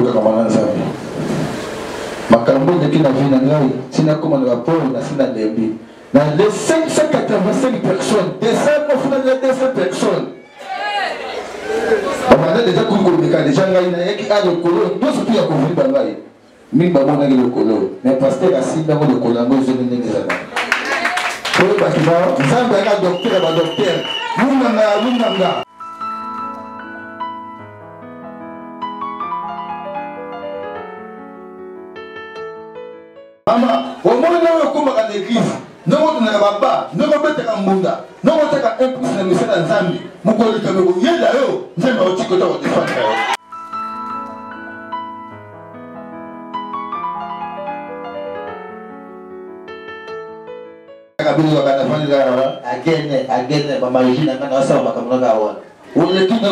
kaka mwana nzambe makambo ndeki na vie na ngai tina koma na baporo na sina lembi na les 585 personnes décembre ofuna 200 personnes bamanda déjà kukoleka déjà ngai na yaki a lokolo nyonso tu ya kovriba ngai mingi bamonaki lokolo mais pasteur asimbango lokolo yango ezoni ndenge ezala oyo bato ba nzambe yaka docteur ya badocteur lunganga mama omoni nawe okomaka na église ndongo tonaka baba ndongo obetaka mbunda ndongo otaka impulse na misala ya nzambe mokolikame koyeda yo nzambe aotiki ota kodefendre yo agene bamarijina nga nasala makambo nanga wana olekinga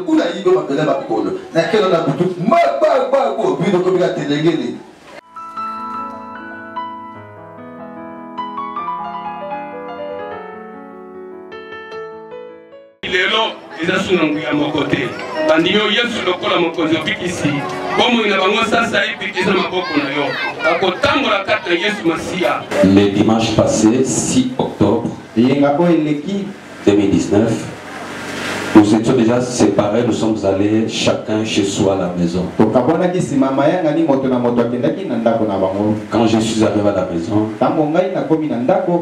kuna yibe mapele bakolo nakelo na butu magbagbago bino kobika telengeli lelo eza sunanguya moko te bandi yo yesu lokola mokonzi obikisi bomoi na bango sasa ebikisa maboko na yo akotambola kati na yesu masiya. Le dimanche passé, 6 octobre 2019, nous étions déjà séparés, nous sommes allés chacun chez soi à la maison. Quand je suis arrivé à la maison,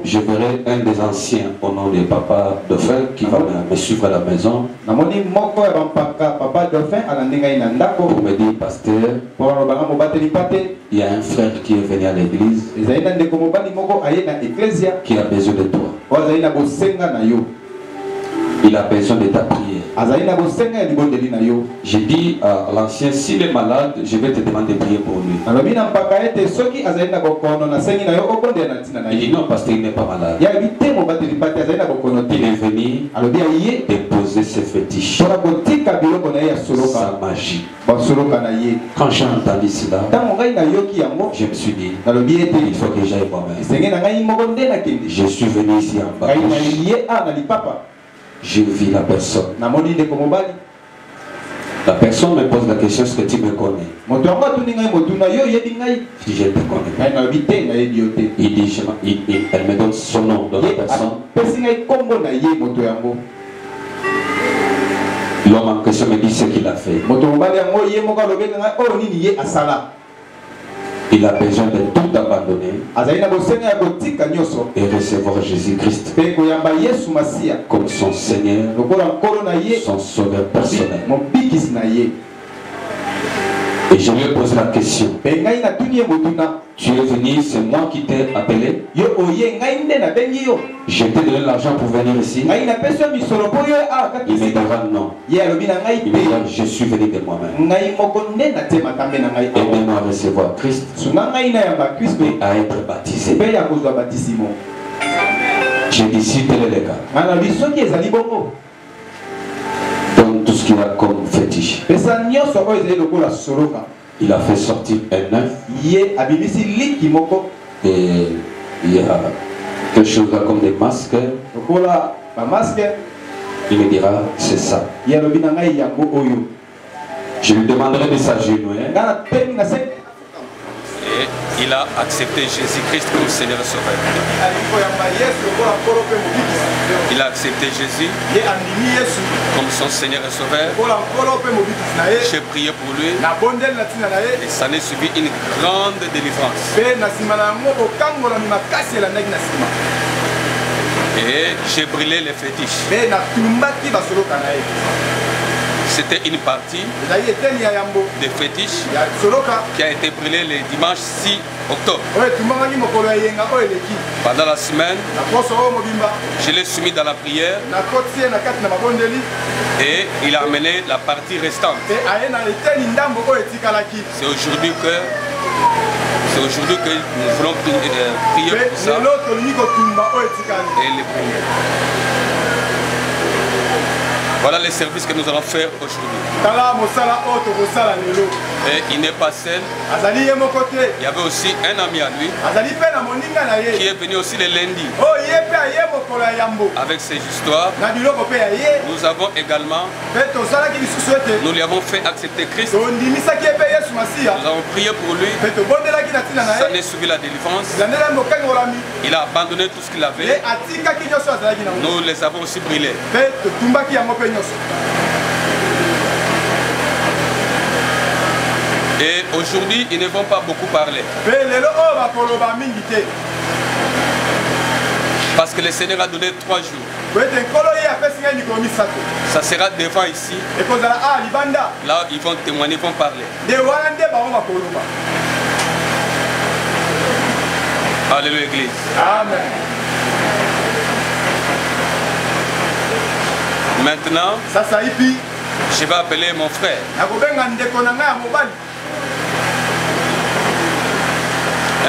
je verrai un des anciens au nom de Papa Dauphin qui va me suivre à la maison pour me dire, pasteur, il y a un frère qui est venu à l'église qui a besoin de toi. Il a besoin de ta prière. J'ai dit à l'ancien, s'il est malade, je vais te demander de prier pour lui. Il dit non, parce qu'il n'est pas malade. Il est venu déposer ses fétiches, sa magie. Quand j'ai entendu cela, je me suis dit, il faut que j'aille moi-même. Je suis venu ici en bas. Je vis la personne. La personne me pose la question, est-ce que tu me connais? Je dis, je te connais. Il dit, elle me donne son nom de la personne. L'homme en question me dit ce qu'il a fait. Il a besoin de tout abandonner et recevoir Jésus-Christ comme son Seigneur, son Sauveur personnel. Et je lui ai posé la question. Tu es venu, c'est moi qui t'ai appelé. Je t'ai donné l'argent pour venir ici. Il me dira non. Il me dira, je suis venu de moi-même. Aide-moi à recevoir Christ et à être baptisé. J'ai dit, si tel est le cas, donne tout ce qu'il a comme fétiche. Il a fait sortir un œuf. Et il y a quelque chose là comme des masques. Il me dira, c'est ça. Je lui demanderai de s'agenouiller. Et il a accepté Jésus-Christ comme Seigneur et Sauveur. Il a accepté Jésus comme son Seigneur et Sauveur. J'ai prié pour lui et ça n'est suivi une grande délivrance. Et j'ai brûlé les fétiches. C'était une partie des fétiches qui a été brûlée le dimanche 6 octobre. Pendant la semaine, je l'ai soumis dans la prière et il a amené la partie restante. C'est aujourd'hui que nous voulons prier pour ça et les prier. Voilà les services que nous allons faire aujourd'hui. Et il n'est pas seul. Il y avait aussi un ami à lui qui est venu aussi le lundi avec ses histoires. Nous avons également, nous lui avons fait accepter Christ. Nous avons prié pour lui. Ça n'est suivi la délivrance. Il a abandonné tout ce qu'il avait. Nous les avons aussi brûlés. Et aujourd'hui, ils ne vont pas beaucoup parler. Parce que le Seigneur a donné 3 jours. Ça sera devant ici. Là, ils vont témoigner, ils vont parler. Alléluia, Église. Amen. Maintenant, je vais appeler mon frère.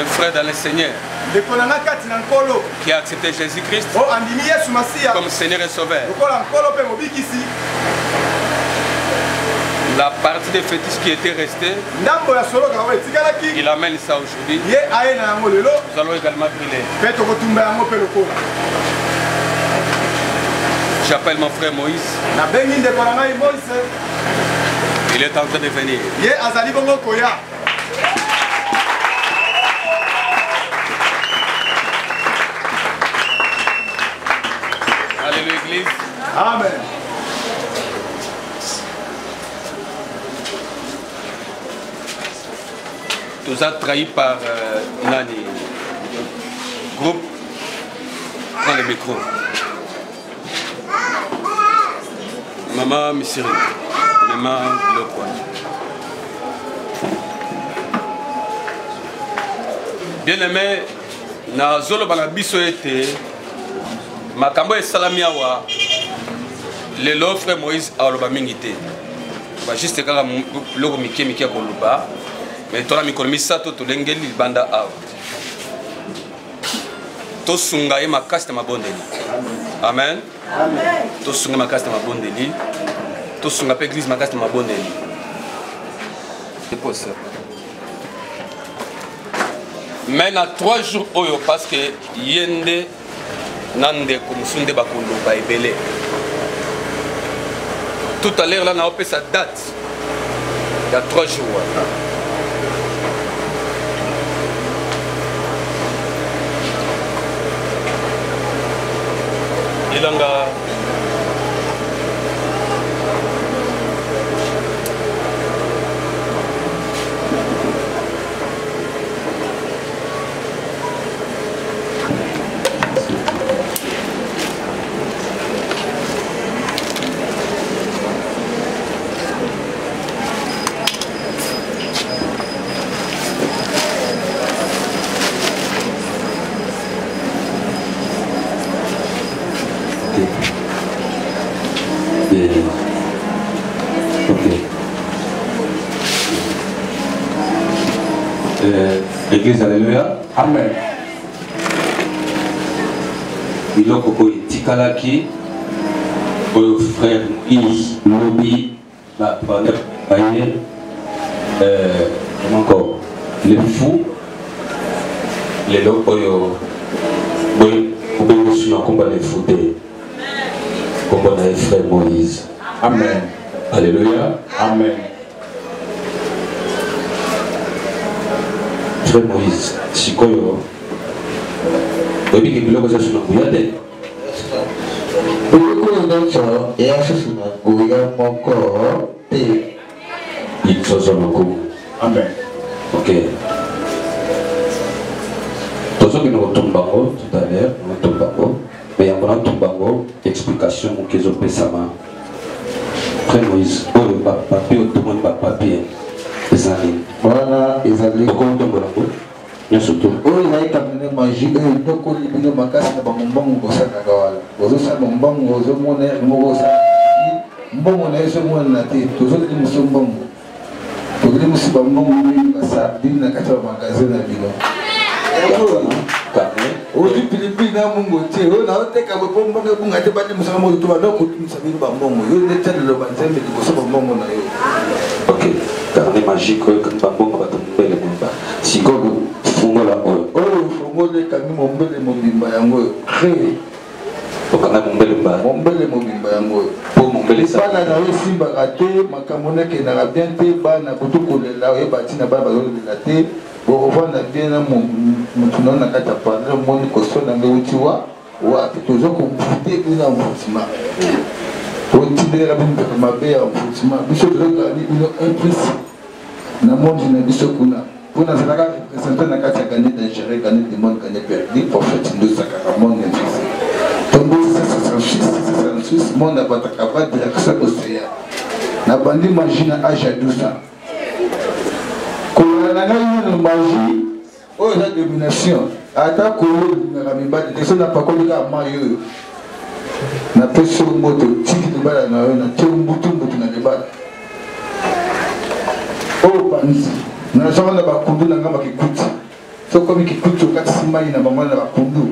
Un frère dans le Seigneur qui a accepté Jésus-Christ comme Seigneur et Sauveur. La partie des fétiches qui était restée, il amène ça aujourd'hui. Nous allons également brûler. J'appelle mon frère Moïse. Il est en train de venir. Alléluia, Église. Amen. Tout ça trahi par Nani. Groupe, prends le micro. Maman Missirine, maman Lokwa. Bien aimé, na zolo banabiso ete makambo esalami awa lelo frère Moïse aloba mingi te. Ba juste kaka loko mike koloba, mais tona mikolo misato tolengeli libanda awa. To sunga ye makasi na mabondeli. Amen. Amen. To sunga makasi na mabondeli. To sunga pe église makasi na mabondeli. Dépose. Mais na 3 jours oyo parce que yende nande kumusunde bakoloba ebele. Tout à l'heure là na opé sa date. Il y a 3 jours. Ilanga Église, alléluia. Amen. Il a beaucoup tikalaki, au frère Moïse, Lobi, la première païenne, encore, les fous, les locaux, oui, on suis en combat les fous, comme on a frère Moïse. Amen. Alléluia. Amen. Frère Moïse, si quoi vous avez dit que vous avez dit que vous avez dit Amen. Ok. Tout ce que nous retombons tout à l'heure, nous retombons. Mais il y a un tombango, explication que je peux savoir. Frère Moïse, papier, tout le monde papier. Voilà, ils allaient. Bien surtout. Oh, il a été amené magie. Donc, on lui dit ma casse, on va m'en bosser à Gawal. Vous savez, mon bon, vous avez mon air, mon bossa. Bon, on est sur mon naté. Tous les gens sont bons. Tous les gens sont bons. Ça, d'une à 4 magasins à Bigo. ozi pilipili na mungu te oyo naoteka bopombo ngebunga te bandi mosaka moto to badoko otumisa bino bambongo yo nde tialelo banzembe liboso bambongo na yo. Ok, carnet magique oyo kani bambongo bato mombele mobimba sikoyo fungola oyo fungole kami mombele mobimba yango oyo crée okanga mombele mba mombele mobimba yango oyo po mombele bana na yo esimbaka te makambo nakendaka bien te bana kutu kolela oyeba ntina bana bazolela te bokovanda bien na motu nao na kati ya parle omoni kosona nge uti wapi toza komvute bino ya mvutima otindelela bino mpeka mabe ya mvutima biso tozokani bino imprécis na monde na biso kuna mpo nazalaka représente na kati ya gane d'ingéré gane de monde gane perdu prophète ndosakaka monde imprécis tombo 666 monde abataka va direction océan na bandi magie na age ya 12 ans kolona na ngai nino magie oyo eza domination ata kolo limaka mibali te so napakolika mai oyo napesi yo moto tiki libala na yo natie mbutu na libala oyo panzi nazonga na bakundu na ngai bakikuti sokomi kikuti okatisi mai na bango na bakundu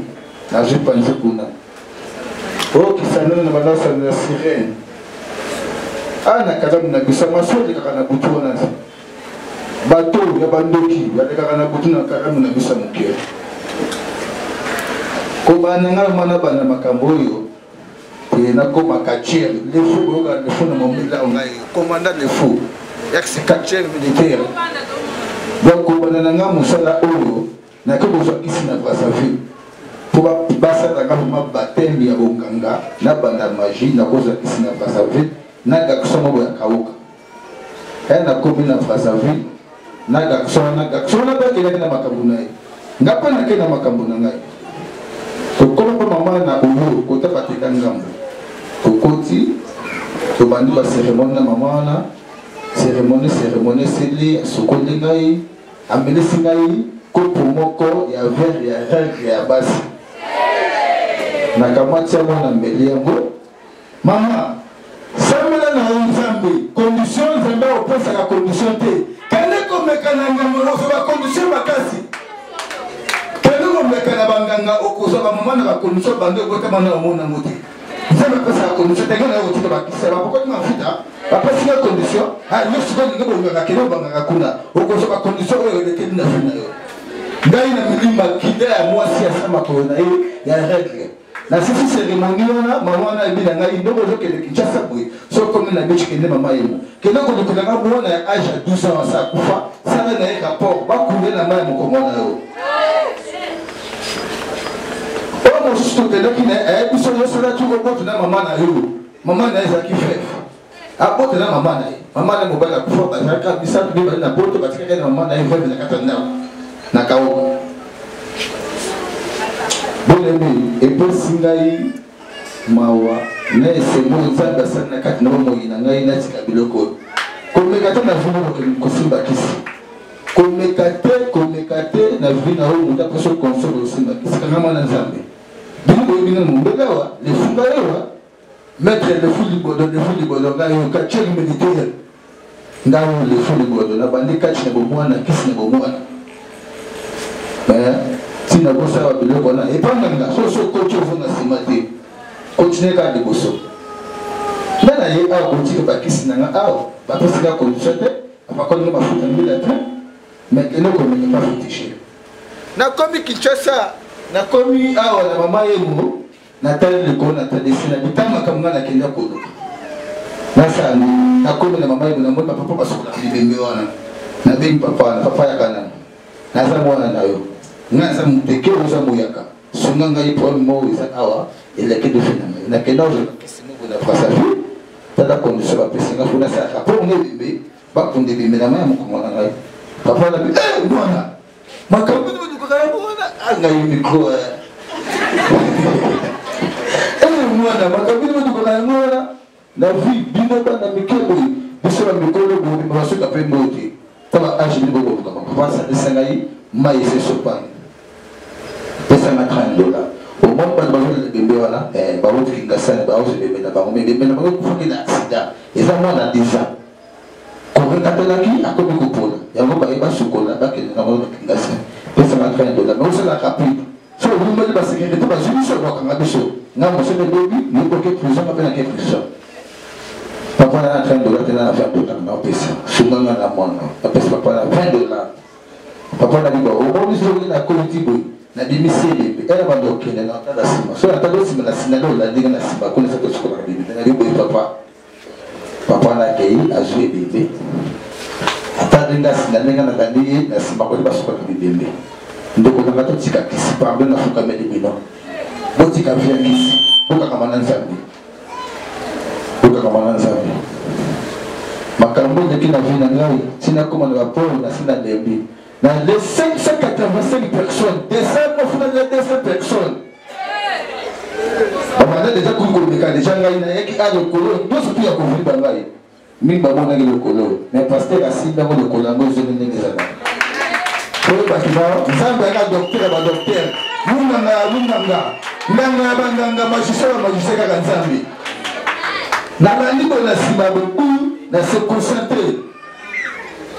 nazwi panzi kuna oyo kisanano na banasana ya sirene ana kalamu na biso maso elekaka na butu wana bato ya bandoki balekaka na butu na kalamu na biso moke kobana ngai mwana bana makambo oyo nakoma kachere lefo boyoka lefo na mombela ngai commandant lefo ex kachere militaire donc kobana na ngai mosala oyo nake bozwakisi na brazzaville mpo basalaka vraimen bateme ya bonganga na banda magie nakozwakisi na brazzaville na garçon moko ya kauka aya nakomi na brazzaville na garçon wana mpe akelaki na makambo na ye nga mpe nake na makambo na ngai tokoma mpe mama na oyo kota bateka ngambo tokoti tobandi baceremonie na mama wana ceremonie esili asokoli ngai amelisi ngai kopo moko ya verre ya règle ya basi nakamwati yango na mbeli yango mama sambela na yo nzambe condition nzambe opesaka condition te kende komeka na ngambo okozwa bacondition makasi kende komeka na banganga okozwa bamama na bacondition bande okotama na omonango te nzambe apesaka condition tenge na yo kotika bakisa bapokoti mafuta bapesinga condition yo sikoyo ndenge bongaka kende obangaka kuna okozwa bacondition oyo elekeli na vi na yo ngai na milima kide ya mwasi asa makolo na ye ya règle na sisi cérémonie wana mama wana ebi na ngai ndenge ozokende kinshasa boye so komi na bechi kende mama yemo kende kodekolanga mwana ya age ya 12 ans asa akufa sala na ye rapport bakunde na ngai mokongo na yo oyo mosusu tokendaki na biso yosalaki koboto na mama na yo mama na ye ezalaki frère abote na mama na ye mama na ye mobali akufa bazalaka misato nde bali na boto batikaki na mama na ye veve na kata ndako na kaoka bonemi epesi ngai mawa na esengo nzambe asali na kati na bomoi na ngai natika biloko oyo komeka te na vino kosimba kisi komeka te na vi na oyo moto aposo konsolo kosimba kisi kanga mwana nzambe bino boyebina mombelewa lefunga yewa maître lefu libodo ngai oyo kachere militaire ngai oyo lefu libodo na bandi kati na bomwana kisi na bomwana tina kosala biloko wana epanganga soso koti ovonga nsima te continue kaka liboso nde na ye awa kotika bakisi nanga awa bapesinga condition te apakolinga bafuta mbila te mais kende komenya bafetishe nakomi kinshasa nakomi awa na mama yemo natali likolo natadesi na bitanga makambo nga nakenda koluka nasani nakomi na mama yemo namoni bapapa basokolaka libembe wana nabengi papa wana papa yaka nanga naza mwana na yo nga za muteke oza moyaka songa ngai problème moko eza awa eleki dofina ngai nakenda ozolakisi moko na brazzaville tala condition bapesinga fo nasalaka mpo nga ebembe bakunda ebembe na mai ya mokongo na ngai papa nabi mwana makambo nde odukaka yango wana angai mikro mwana makambo nde odukaka yango wana na vi bino bana mike boye biso bamikolo bobima basoka mpe mbo te tala age nde bokolukama papa asalisa ngai mai ese sopani pesanga $30 au moins bana bazolela bembe wana baotikingasani baozebembe na bango me bembe na bango kufaki na accident eza mwana 10 ans korekatelaki akomi kopona yango bayeba sukola bakende na bango bakingasani pesanga $30 mais osala rapide so vous me dites sécurité pas juste sur quoi quand biso na mo se de baby ni ko ke prison pas na ke prison papa na train de la na faire tout na pesa sunga na mono pesa papa na $20 papa na digo o bo biso na collective na bimisi bebe era bando kene na tala sima so na tala sima na sinalo la diga na sima ko na sa ko skola bebe na digo papa na kei azue bebe atadinga sinanenga na kani na sima ko ba skola bebe ndoko na gato tika kisi pambe na fuka meli bino botika vya kisi boka kama nzambi makambo de kina vina ngai sina koma na raporo na sina dembi na les 585 personnes des 200 personnes bamana déjà kukoleka déjà ngai na yaki a lokolo ndoso pia kovuli bangai mingi babona ngi lokolo mais pasteur asimba ngo lokolo ngo zone ndenge zana ko bakima nzambe aka docteur ba docteur nanga banganga magistrat kaka nzambe na bandiko na sima boku na se concentrer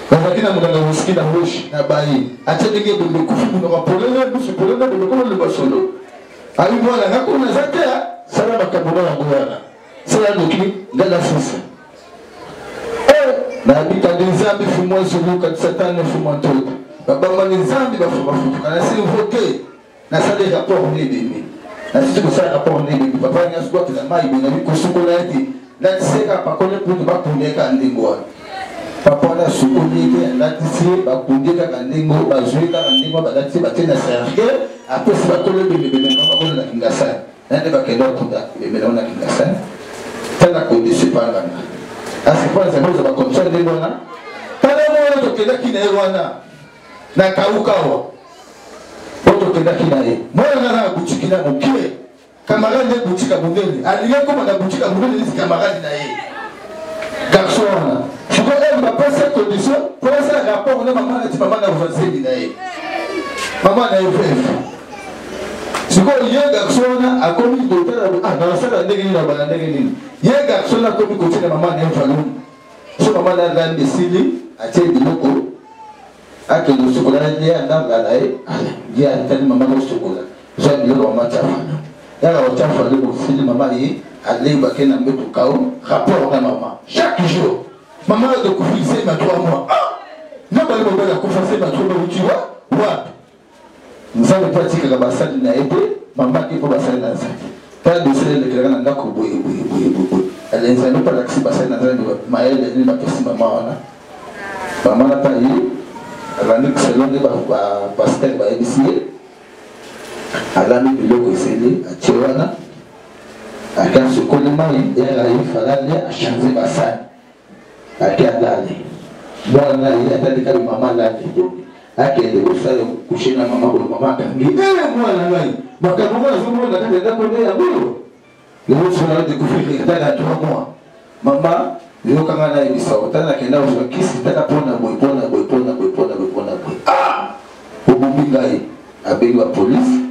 bazaki na muganga musiki na roche na bayi acha ndenge bombe kufi muno ka polena dusu polena bombe ko le basolo ayi mwana ngako na zatea sala makambo na ngwana sala ndoki ngala sisi na bita nzambi fumwa zuluka satane fumwa ntoto baba nzambi bafuka na se voter na sala rapport ne bimi na sisi ko sala rapport ne bimi papa nyasu kwa na mai bina ko sukola eti na tseka pakole putu bakundeka ndingwa papa na sukolike na tisi bakundeka kandingo bazuika kandingo badati batena serge après si bakole bibebe na bakole na kingasa na ne bakenda kuda bibebe na kingasa tena ko disipanga asi kwa sababu za bakomsha ndingo na tala mwana tokenda kina wana na kaukawa boto kenda kina ye mwana na kuchikina mukile camarade de boutique à Boudeli. Allié comme on a boutique à Boudeli, c'est camarade naïe. Garçon, je veux elle m'a pas cette condition. Pour ça, rapport, on a maman a dit maman a avancé naïe. Maman a fait. C'est quoi, il y a un garçon a commis d'hôtel à dans la salle à Negini, à Bananegini. Il y a un garçon a commis côté de maman a fallu. Ce maman a l'âme de Sili, à Thierry Biloko, à que le chocolat est un arbre à l'aïe. Il y a un tel maman au chocolat. J'ai mis le maman à yala wachafu wale kufili mama hii aliba kena mbetu kao rapport na mama chaque jour mama de kufili sema 3 mois namba ile mbele kufa sema 3 mois ukiwa wapi nzale pratique ka basali na ete mama kipo basali na nzali ta dosele le kirana ndako boye ale nzale pa laksi basali na nzali maele ni mapesi mama wana mama na pa hii alani kuselonde ba pasteur ba ebisiye alami biloko eseli atiwana akanso kolemai era ifalale achange basani akiadale mwana ye atandika mama lale akende kosala kushina mama ko mama kangi mwana ngai makambo na zomo na tenda kone ya bolo leo sura de kufika tala 3 mois mama leo kanga na ibisa utana kenda uswa kisi tata pona boy obumingai abengi wa police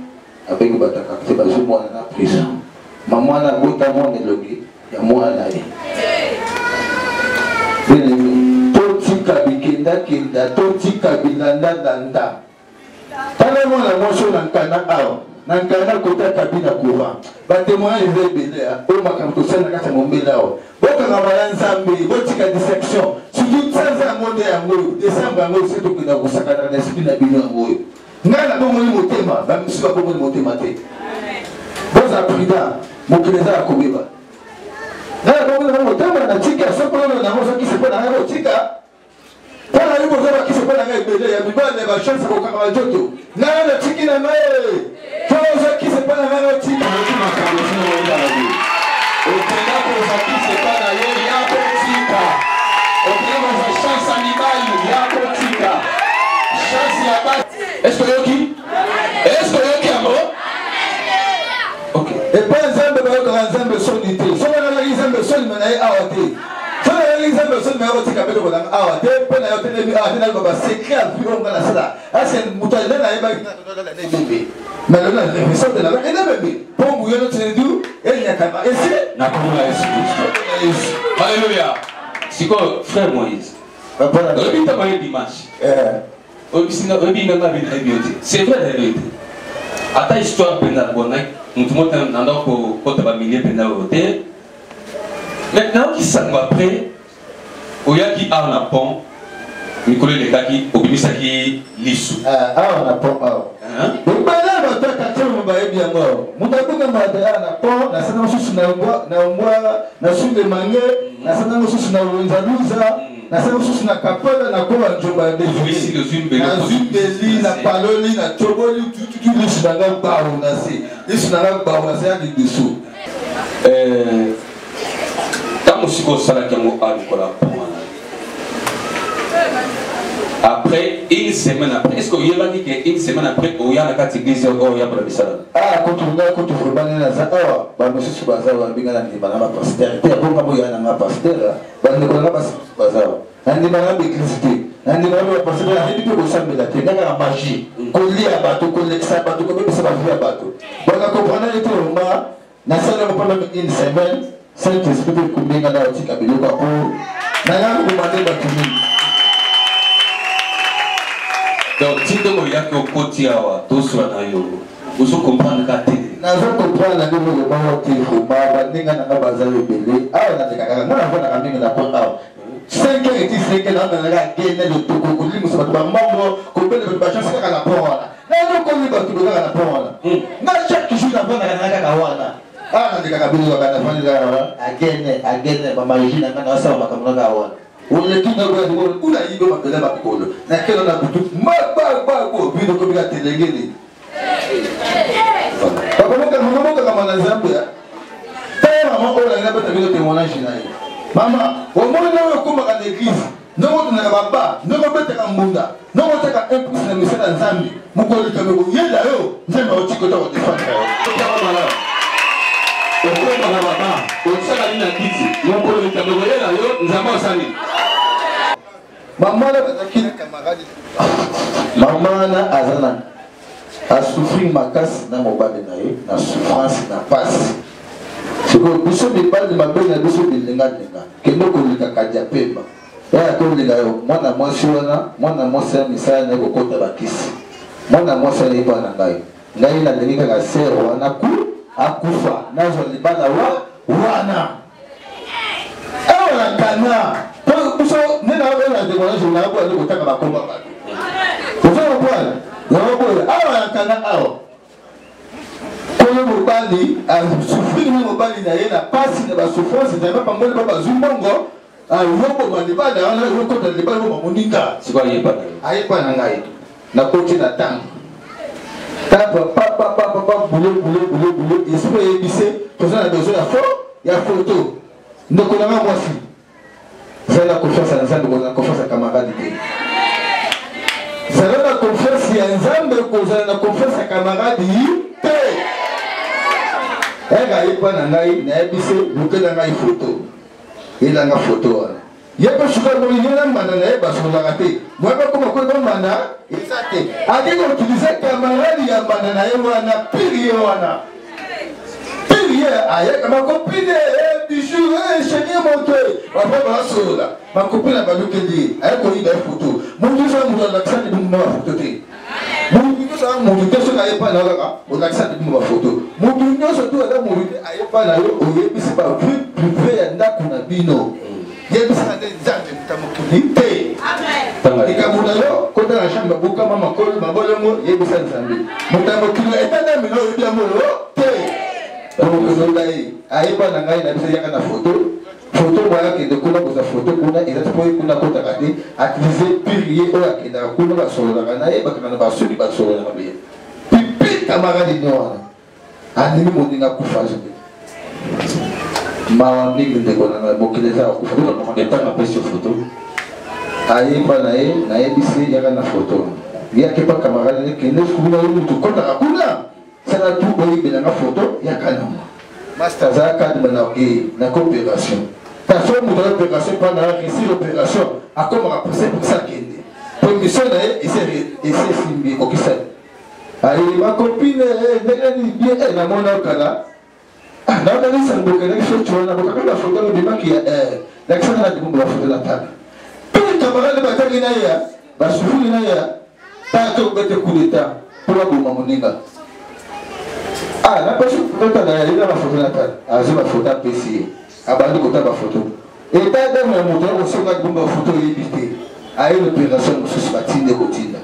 abengi bataka te bazo mwana na prison mama na bota mwana logi ya mwana ye totika bikenda kenda totika bilanda danda tala mwana moso na nkana awa na nkana kota kabina kuwa batemoin ebele o makambo tosala kati ya mombele awa bokanga baya nzambe botika dissection surtout sanza yango nde yango desembre yango se tokenda kosakana na esprit na bino yango oyo ngai na bomoni motema bamisusu babomoni motema te boza prida mokili eza ya kobeba ngai na bomoni motema na tika sokololo nango soki sepo na ngai kotika mpona yo boza bakisi mpo na ngai ebele ya mibale bachance kokanga bajoto ngai na tiki na ngai to ozakisi mpo na ngai otika makambo sinoozali okenda kozakisi mpo na ye ya kotika okenda koza chance ya mibali ya kotika chance ya basi. Est-ce que yoki? Est-ce que yoki amo? Ok. Et pas nzambe ba yoka nzambe soni te. So na la nzambe soni na ye awate. So na la nzambe soni na yoka kabelo ko na awate. Pe na yote ne awate na ba secret puis on na sala. Ase mutale na ye ba na ne bébé. Mais là le so de la ba ene bébé. Pour vous yo no tsedu et nya kama. Ese na ko na Yesu. Alléluia. Siko frère Moïse. Papa na bita ba dimanche. C'est vrai la vérité. ata histoire pena bona mutu mota nanda ko kota ba milier pena voter maintenant qui s'en va après oyaki a na pont mikolo lekaki obimisaki lisu a na pont a bana ba ta ka temo ba ebi yango muta bunga ma da na pont na sana susu na mbwa na sunde mange na sana susu na nzaluza na sana susu na kapela na ko njomba de na zumbeli na paloli na choboli tu lisu na ba na si lisu na ba na se adi bisu tamusiko sala kemo a Nicolas après une semaine après, est-ce qu'il y a dit qu'une semaine après, il y a la catégorie où il y a pour le salon? Ah, quand on regarde, quand on fait banner la zawa, bah monsieur Subaza, on a bien gagné banana pasteur. T'es bon comme il y a un pasteur, bah nous connaissons pas Subaza. On dit banana d'électricité, on dit banana pasteur, on dit que vous savez la tête, la magie, qu'on lit à bateau, qu'on l'extrait à bateau, comme ça va faire à bateau. Bon, on a compris tout le monde. Na salle on parle une semaine, Saint-Esprit de combien on a aussi kabilo pour. Na nga ko demander batumi. Donc, si tu as un côté à tout ça, vous comprenez que tu as comprendre que vous avez un peu de on est tout d'abord où la ligue va peler ma picole. Na quelle on a tout ma puis donc il a télégué. Papa comme un Zambia. Maman on a pas de témoignage là. Maman, au moins nous comme à l'église. Nous on n'a pas, nous on peut être en bunda. Nous on peut être un peu de monsieur dans Zambie. Mon collègue comme vous y là yo, nous on tiko to défendre. Maman azana a souffrir ma casse na mobile na souffrance na passe. C'est que biso mi parle de ma belle na biso bilinga linga. Kendo ko lika kadia pemba. Ya ko lika yo mwana mwasi wana, mwana mwasi misala na ko kota bakisi. Mwana mwasi ali pa na ngai. Ngai na ndinga ka sero wana ku akufa nazo libana wana ewa kana so nena wala de wala zo na kwa de kutaka makomba bado uzo bwana na bwana awa kana awa koyo mobali a souffrir na mobali na yena pasi na ba souffrance na ba mbole ba zumbongo a robo ba libana wana ko to libana ba moninga siko ayepa na ngai na koti na tango papa boulot et si vous avez bissé tout ça a besoin il y a photo ne connaissez pas moi si vous avez la confiance à l'ensemble vous avez la confiance à camarade vous avez la confiance à l'ensemble vous avez la confiance à camarade elle a eu pas nangai na bissé vous que nangai photo il a une photo il y a pas souvent dans les mana na ba so la raté moi pas comme ko do mana exacté a dit qu'on utilisait camarade ya mana na yo wana pire wana pire aya kama copine du jour chérie mon cœur papa ba so la ma copine ba lu kendi aya ko ida photo mon dieu ça mon la ça de ma photo te mon dieu ça mon dieu ça aya pas na la on la ça de ma photo mon dieu ça tout là mon dieu aya pas na yo o yebi c'est pas privé ya ndako na bino yebisa de nzambe mutamukilite amen ikamuna yo kota na shamba buka mama kolo mabolemo yebisa nzambe mutamukilite etana mino yobia molo te donc ngai aiba na ngai na bisa yaka na photo moya ke de kuna koza photo kuna eza topoy kuna kota kati activer pilier o akenda kuna ba solo na ye bakana ba suli ba solo na be pipi camarade noa animi mondinga kufa zote mawa mingi ndeko na bokeleza kufuta kwa ndetanga pesa photo aiba na ye bisi yaka na photo yake pa camarade ke ne kuna yutu kota kuna sana tu boyi belanga photo yaka na master zaka de na coopération ta somme de l'opération pendant réussir l'opération a comme rapporter pour ça kende pour mission na et c'est simbi kokisa ali ma copine ndeni bien na mona kala na ndani sangoka na kisho chona kwa photo de baki la kisha na dibu la photo la table puis camarade bataki na ya basufuli na ya ta to bete coup d'état pour la bomba moninga Ah, la personne peut être dans la photo natale. Ah, j'ai ma photo à PC. Ah, bah, du côté de ma photo. Et t'as dans mon moteur, on se voit que ma photo est évitée. Ah, une opération, je suis parti de routine.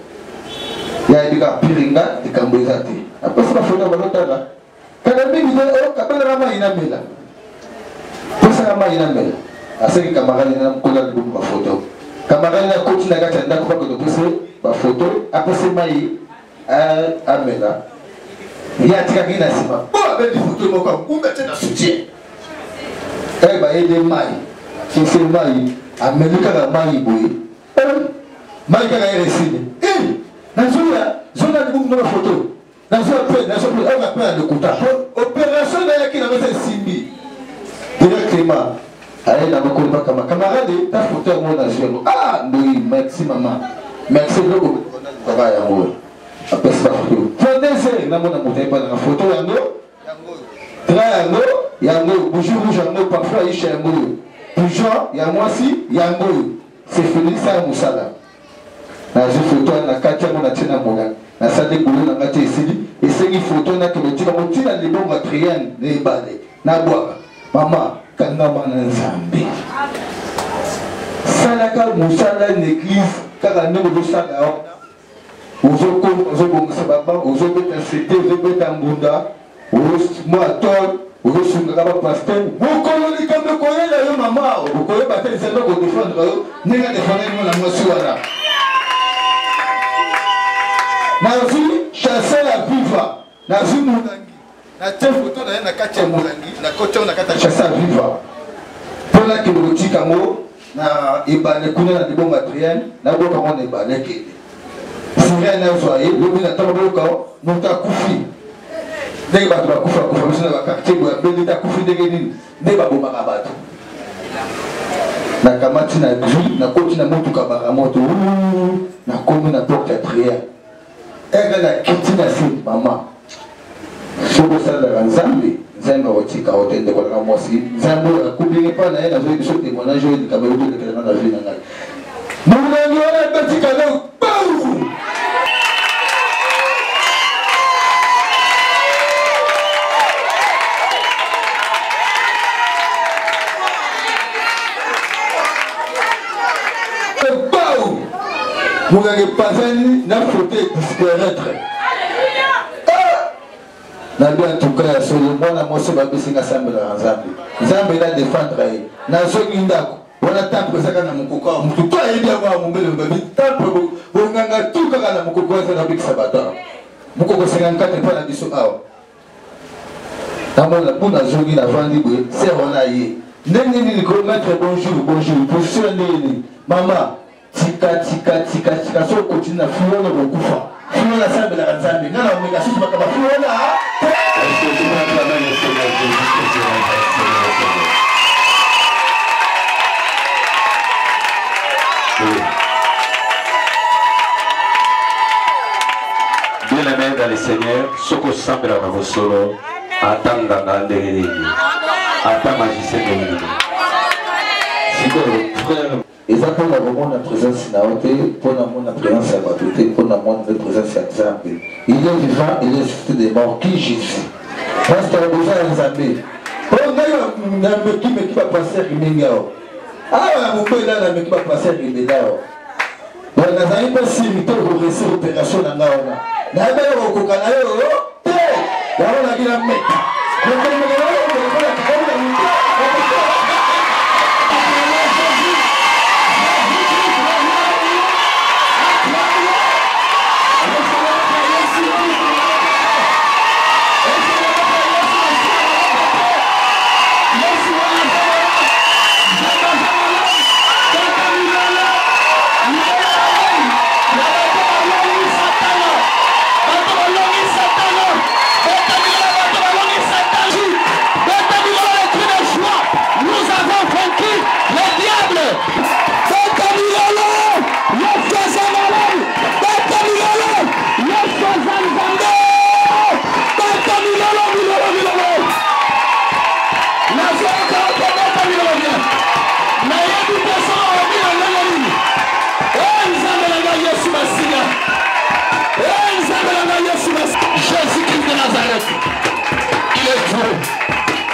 Il y a des gars piringa, des cambouisate. Après, c'est ma photo à l'autre là. Quand on dit, oh, quand on a la main, il a mis là. Pour ça, la main, il a mis là. Ah, c'est que camarade, il a collé ma photo. Camarade, il a continué à gâter un d'accord que ma photo. Après, c'est maï. Ah, mais là. Il y a un truc qui est là. Bon, avec des photos, on va mettre un soutien. Eh bien, il y a des mailles. Si c'est mailles, Amérique a maille bouée. Maille a réussi. Dans une zone de photo. Dans une on appelle le quota. Opération qui n'a pas été simbi. Directement. Allez, dans le camarade, ta photo est mon nation. Ah, oui, merci maman. Merci beaucoup. Travail à moi. Après, c'est pas photo. Fondez-vous, n'a pas de photo. Yango, yango, bonjour, yango, parfois il chez yango. Toujours, yango aussi, yango. C'est fini ça, Moussala. Na je photo na katia mon atina moga. Na sade boulot na ngati esili. Et c'est une photo na que le tika mon tina les bons triangle les balles. Na boa. Maman, kanga mana nzambe. Salaka Moussala une église car nous devons ça là. Ozo bongisa baba, ozo beta cité, ozo beta mbunda. Moi, toi, vous êtes un pasteur. Vous connaissez comme le courrier de maman. Vous connaissez pas les gens qui défendent. Nous défendons la motion. Nous chasser la viva. Nous Moulangi. Nous avons photo de la Katia Moulangi. Nous avons chasser la viva. Pour la Kilouti Kamo, nous avons des bons matériels. Nous avons des balais. Si rien n'a soyé, nous avons nous avons dès que tu vas couper, tu vas quartier, tu vas couper des guénines, dès que tu vas couper, na kamati na gris, na koti na moto kabara moto, na komi na porte à prière. Elle a quitté la fille, maman. Je veux ça de la Zambie, Zambie aussi, car hôtel de Colorado aussi. Zambie, n'oubliez pas, elle a joué des choses de mon âge, de Cameroun, de Cameroun, de la vie. Nous avons un petit cadeau, boum! Vous n'avez pas un n'a faute disparaître. En tout cas, sur le monde, moi, je vais baisser la Zambie. Zambie va défendre. Dans ce Indako, on a tant de ça dans mon coco. Tout toi, il y a un moment où tant de on a tout dans mon coco, c'est la big sabaton. Mon coco, c'est un 4 pas la biso. Dans mon bonne azuri, la vendue, c'est on a y. N'est-ce pas mettre bonjour, bonjour, position maman. Tika, so continue à fuir le recouvre. Fuir la salle de la Zambie. Non, mais la suite, ma fuir là. Est-ce que tu vas travailler le Seigneur Jésus? Bien aimé dans le Seigneur, ce que semble à vos solos, attends dans les attends magicien de l'île. Si le frère. Et ça pour la présence pour la présence à la pour la présence à Zambie. Il est vivant, il est juste des morts. Qui Jésus? Parce qu'il a besoin de Zambie. On a un qui va passer à Rimengao. Ah, on peut là, qui va passer à Rimengao. On a un peu si vite pour réussir l'opération dans la Naona. On a un peu au Kokanayo. On a dit la mec.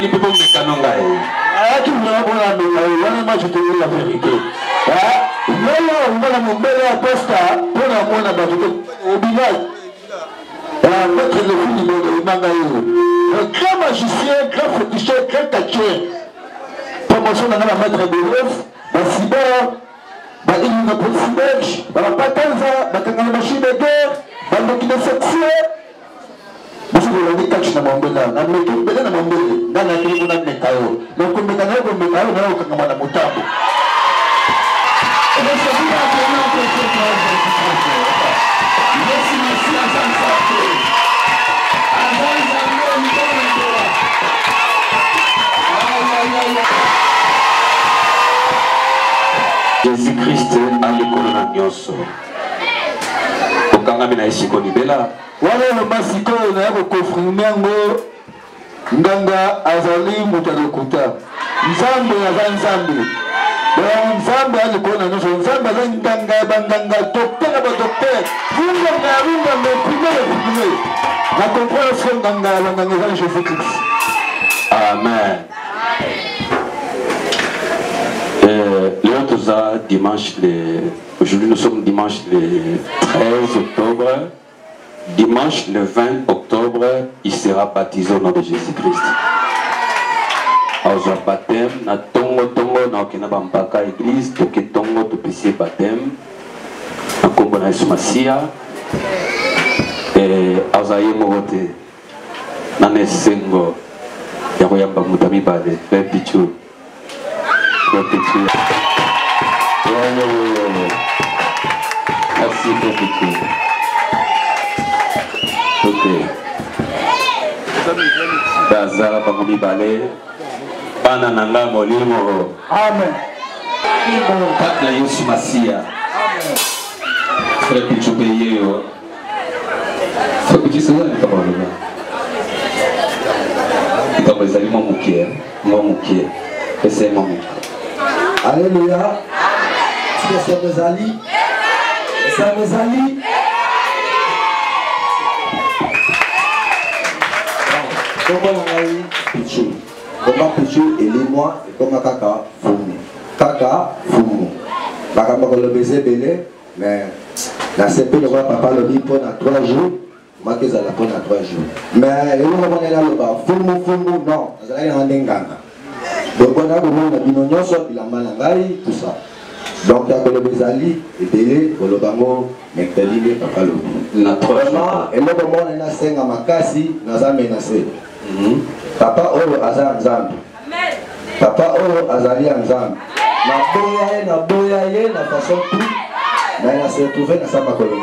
Il peut pas me canongaï. Ah, tu me l'as bon à nous, moi je te dis la vérité. Ah, on va la monter à Costa pour la monnaie au village. Mettre le film de Mangaïo. Un grand magicien, grand féticheur, grand catcheur. Promotion dans la maître de l'œuf, la cyber, la ligne de policier, la patanza, la machine de guerre, la machine de section. Vous avez dit catch na mambela, na meki bela na mambele, na kile kuna mekao. Na kumeka na kwa mekao na kwa kama na mutambo. Ndio sababu ya kuona kwa kwa. Yesu Masihi asante. Azanza leo mikono ndoa. Jésus-Christ a l'école na nyonso. Okanga mina ishiko ni bela. Wale masiko na yako confirmer ngo nganga azali mutalokuta. Nzambe ya nzambe. Nzambe alikona nyonso. Nzambe azali nganga banganga docteur ba docteur. Runga me na comprendre nganga nganga Jésus-Christ. Amen. L'autre dimanche, aujourd'hui nous sommes dimanche le 13 octobre. Dimanche le 20 octobre, il sera baptisé au nom de Jésus-Christ. Alors, baptême, na tongo na okena bampaka église, toke tongo to pesi baptême. Na kombo na Yesu Masiya. Azaye mogote. Na nesengo. Ya koyamba mutami bale, Frère Pichu. Frère Pichu. Merci Frère Pichu. Ok. Bazara bamubi bale. Bana nanga molimo. Amen. Katla Yesu Masiya. Frère Pichu Peyeyo. Frère Pichu c'est là kama lugha. Kama ezali mwa mukie. Ese mwa mukie. Alléluia. C'est ça mezali. Ça mezali. Comment Pichu? Comment Pichu moi et comment Kaka Fumu? Kaka Fumu. Bakamba ko le baiser belé, mais la CP le papa le dit pendant 3 jours. Moi que ça la pendant 3 jours. Mais il va venir là le bas. Fumu non. Ça va y rendre nganga. Donc on a besoin de binonyo so bilamba ngai tout ça. Donc il y a le bezali et belé ko le bango mekteli papa le dit. Na 3 jours. Et le moment on a 5 makasi naza menacé. Papa Oro Azan Nzambe. Papa Oro Azali Nzambe. Na boya ye na façon tout. Mais il s'est retrouvé dans sa colonie.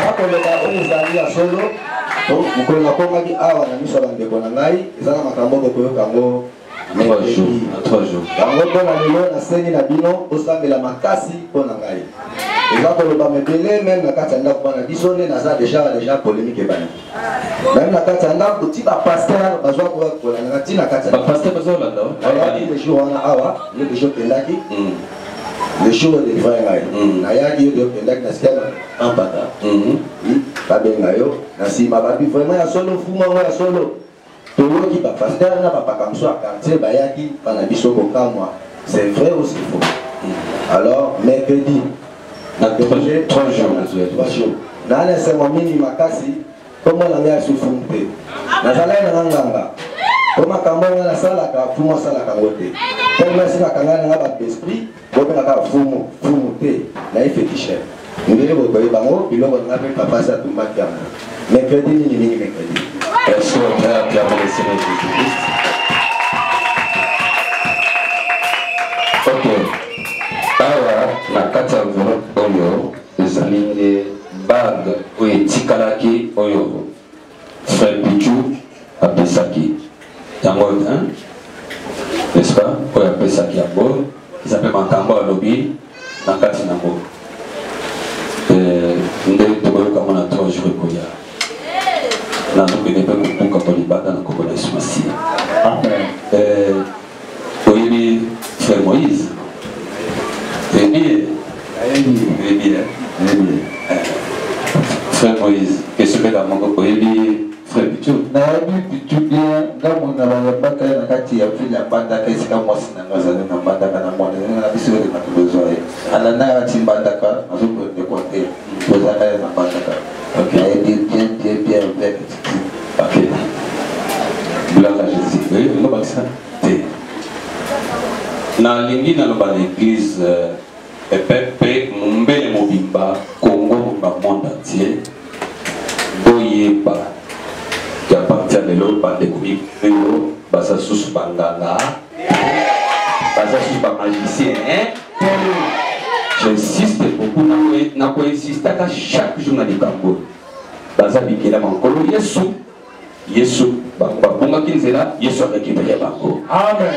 Na ko le ba Oro Azali a solo. Donc mukolo na konga ki awa na miso ba ndeko na ngai ezala makambo ko koyoka ngo 3 jours. Yango pona lelo na seni na bino osambela makasi pona ngai. Eza koloba mebele même na kati ya ndako bana biso nde naza déjà polémique ebani. Même na kati ya ndako ti ba pasteur bazwa kolanda ti na kati ya ba pasteur bazolanda le jour wana awa le jour pendaki le jour de livrer ngai na yaki yo pendaki na skema ampata babenga yo na sima babi vraiment ya solo fuma ya solo toyoki ba pasteur na ba pakamso a quartier bayaki pana biso ko kamwa c'est vrai ou c'est faux. Alors mercredi na 3 jours na laisse moi mini makasi comme la mère souffrante na zala na nganga comme kambo na sala ka fumo sala ka ngote tellement sina kangana na ba esprit bobe na ka fumo te na ifetishe ngere bo ko bango biloko na pe papa sa tumba kana mercredi ni mercredi est-ce que on a bien le Seigneur Jésus-Christ? Ok. Awa na kati ya enveloppe oyo ezali bag oyo etikalaki oyo Frère Pichu apesaki yango n'est-ce pas oyo apesaki yango eza mpe makambo alobi na kati nango nde tokoyoka na 3 jours ekoya nazokende mpe mokuka polibanda na kombo na Yesu Masiya. Oyebi Frère Moïse Frère Moïse, qu'est-ce que la mango oyebi Frère Pichu Pichu, nayabi Pichu bien, gamu na baka na kati ya fila banda kaisi kama mwasi na ngazani na banda kana mwani na bisi wele na kubezoe. Ala na ya timbanda ka, azuko ne kwa te, bozana na banda ka. Okay. Nayabi bien avec. Ok. Blala Jésus. Oui, on va ça. Na lingi na loba l'église epepe mumbele mobimba Congo ba monde entier. Boyeba. Qui appartient de l'autre bande komi pelo, basa sous banganga. Basa sous ba magicien, hein? J'insiste beaucoup na ko insiste à chaque jour na likambo. Basa bikela mankolo Yesu bango kinzela Yesu récupérer bango. Amen.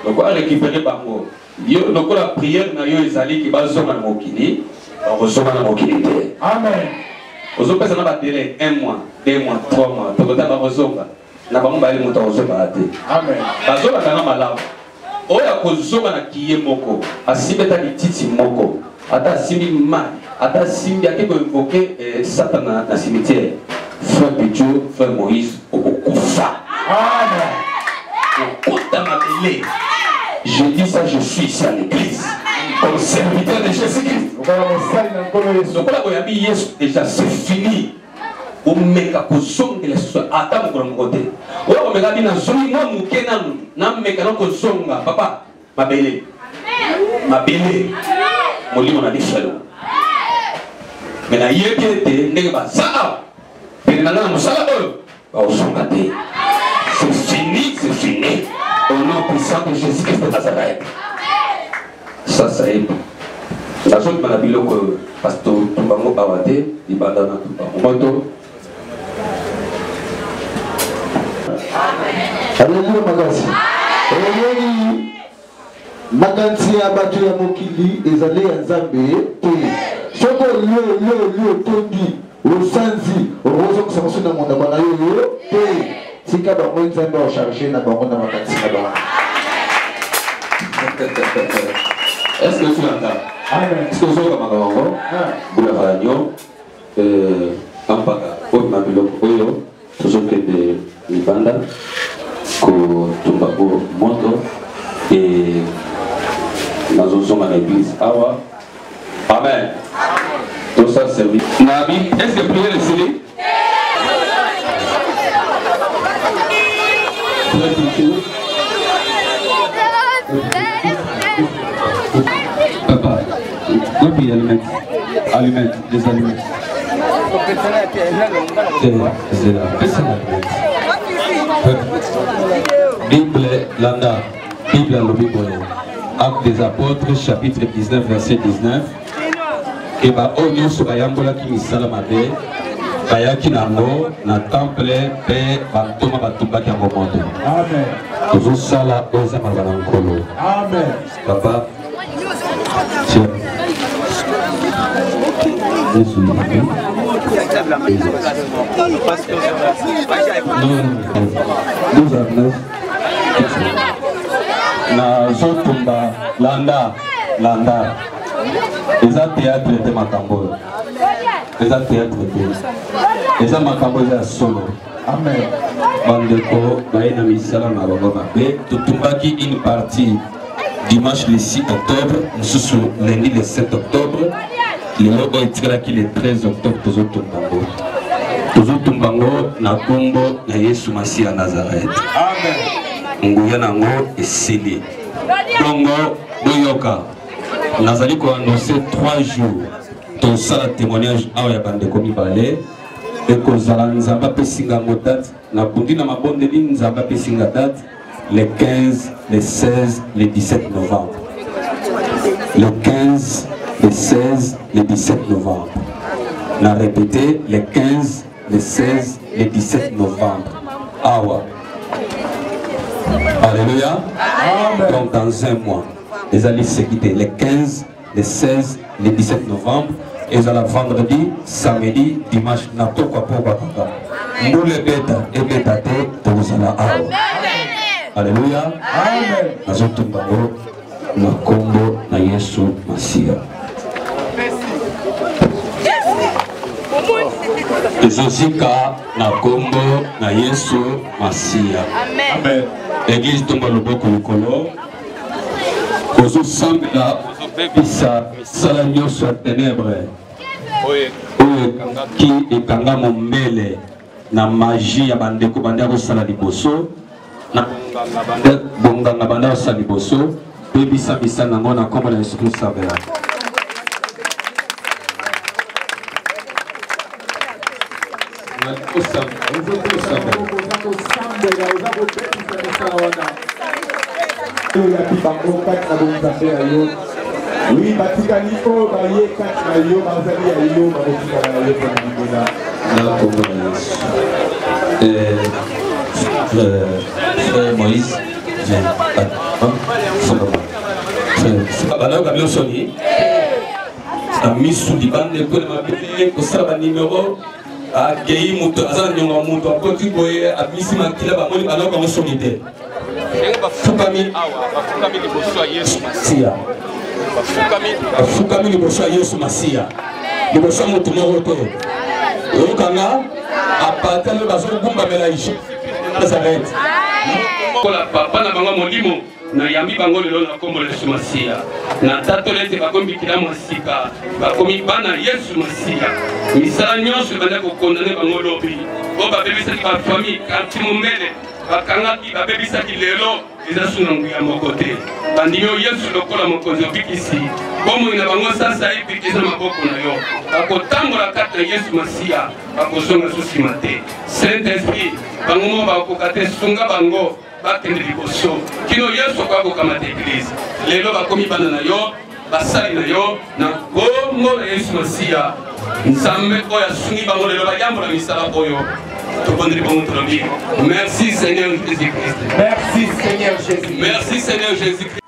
Donc on récupérer bango. Yo donc la prière na yo ezali ki bazoma na mokili, bazoma na mokili te. Amen. Ozoka ça na délai 1 mois, 2 mois, 3 mois. Donc ta bazoma na bango bali muta ozoma te. Amen. Bazoma kana malamu. Oya kozoma na kiye moko, asibeta bititi moko. Ata simbi ma, ata simbi akeko invoquer Satan na cimetière. Frère Pichu, frère Moïse, au Koufa. Au Kotamabélé. Je dis ça, je suis ici à l'église. Comme serviteur de Jésus-Christ. Donc là, déjà, c'est fini. Au meka kozonga les soins. Attends, mon côté. Ou là, on me dit, nazoni moi mukena, nam meka non kozonga. Papa, ma belle. Ma belle. Mon lit, on a dit chalou. Mais na yépiété, n'est pas ça. C'est fini, c'est fini. Au nom puissant de Jésus-Christ de Nazareth. Ça est. La chose que je que Pasteur Tumbango Bawate, il va dans Tumbango. Alléluia, Magasi. Magansi ya batu ya mokili ezali ya Nzambe te. Soko le tondi. Osanzi, ozo kusamusu na monda bana yo te. Sika bango Nzambe o charger na bango na makanisi na bango. Est-ce que tu l'entends? Amen. Est-ce que vous avez magango? Bula faranyo ampaka o mabilo oyo toujours que de libanda ko tumbako moto et nazozoma na église awa. Amen. Tout ça servi. Nabi, est-ce que prière est scellée? Papa, quoi puis allumettes? Allumettes, des allumettes. C'est là. Bible Landa, Bible à l'Obiboye. Actes des apôtres, chapitre 19, verset 19. Et bah on y est bayambola qui misala mabe bayaki nango na temple pe bantoma batumba ki moto. Amen. Toujours sala oza mabana nkolo. Amen. Papa. Jésus. Nous avons na zotumba landa. Les théâtres étaient macambo. Les théâtres étaient. Les macambo étaient solo. Amen. Bandeko, Baïna Misala Mabababe, Tutumbaki une partie dimanche le 6 octobre, nous lundi le 7 octobre, le logo est qui le 13 octobre, toujours Tumbango, na Congo, na Yesu Masi à Nazareth. Amen. Nguya nango et Sili. Congo, Doyoka. Nazali ko annoncé 3 jours. Ton sala témoignage à Yabandeko Mibale. Et que Nzamba Pesinga date, na bundi na mabonde ni Nzamba Pesinga date, le 15, le 16, le 17 novembre. Le 15, le 16, le 17 novembre. On a répété le 15, le 16, le 17 novembre. Awa. Alléluia. Amen. Donc dans un mois, les alliés se quitter le 15, le 16, le 17 novembre. Et la vendredi, samedi, dimanche, na pourquoi papa. Nous les bêta et bêta te vous allez awa. Alléluia. Amen. Nazotumbao na Congo na Yesu Masia. ezozika na kombo na Yesu Masia. Amen. Église tomba loboko likolo. Ozosambela ozobebisa misala nyonso ya ténèbre oyo ki ekanga mombele na magie ya bandeko banda kosala liboso na bonganga banda kosala liboso bebisa misala nango na kombo na Yesu Kristo abela. Oui, batikani o baye kati na yo bazali ya yo bakotika na yo pona libela na kombo na Yesu. Moïse bana kabilo soni amisu libande ko na mabele ko sala ba numéro a gei muto azana nyonga muto akoti boye amisi makila ba moni bana ko soni te fukami liboso ya Yesu Masia. Fukami liboso ya Yesu Masia. Liboso mutu moko to. Okanga apatale bazo kumba melaisha. Nazareth. Kola papa na bango molimo na yambi bango lelo na kombo la Yesu Masia. Na tato lete bakombi kila masika. Bakomi bana Yesu Masia. Misala nyonso banda ko condamner bango lobi. O ba bebisa ki ba famille kanti mumbele. Bakangaki babebisaki lelo ezasuna nguya moko te bandimio Yesu lokola mokonzi obikisi bomoi na bango sasa hivi eza maboko na yo bakotambola kati na Yesu Masia bakozonga susima te Saint-Esprit bango mo bakoka te sunga bango bakende liboso kino Yesu akokamata eglise lelo bakomi bana na yo basali na yo na kombo na Yesu Masia nzambe oyo asungi bango lelo bayambola misala oyo. Merci Seigneur Jésus-Christ. Merci Seigneur Jésus. Merci Seigneur Jésus-Christ.